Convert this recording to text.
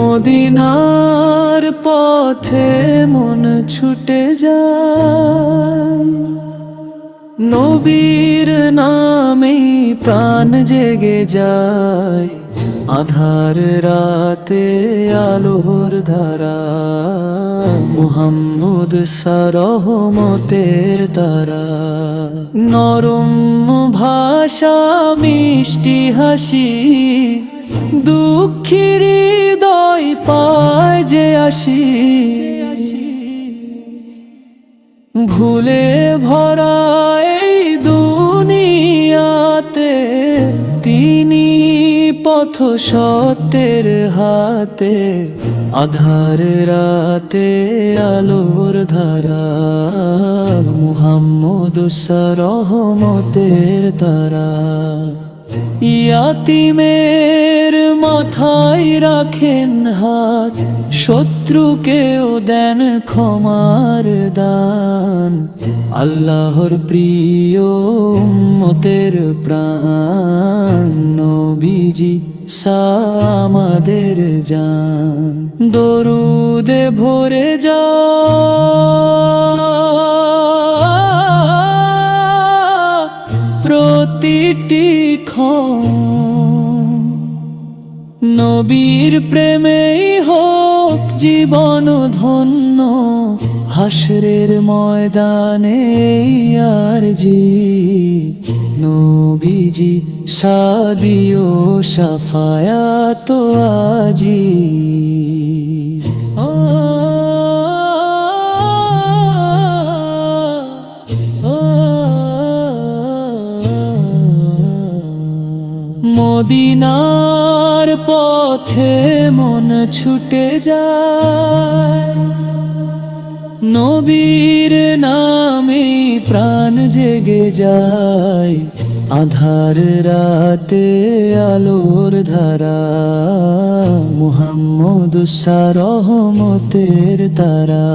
মদিনার পথে মন ছুটে যায়, নবীর নামে প্রাণ জেগে যায়। আধার রাতে আলোর ধারা, মুহাম্মদ রহমতের তারা। নরম ভাষা মিষ্টি হাসি, দুঃখীর হৃদয় পায় যে আসি। ভুলে ভরা এই দুনিয়াতে তিনি পথ সত্যের হাতে। আধার রাতে আলোর ধারা, মুহাম্মদ রহমতের তারা। ইয়াতিমের মাথায় রাখেন হাত, শত্রুকেও দেন ক্ষমার দান। আল্লাহর প্রিয় উম্মতের প্রাণ, নবীজি আমাদের জান। দরুদে ভরে প্রতিটি ক্ষণ, নবীর প্রেমেই হোক জীবন ধন্য। হাসরের ময়দানে আরজি, নবীজি সাদিও শাফায়াত আজি। মদিনার পথে মন ছুটে যায়, নবীর নামে প্রাণ জেগে যায়। আধার রাতে আলোর ধারা, মুহাম্মদ রহমতের তারা।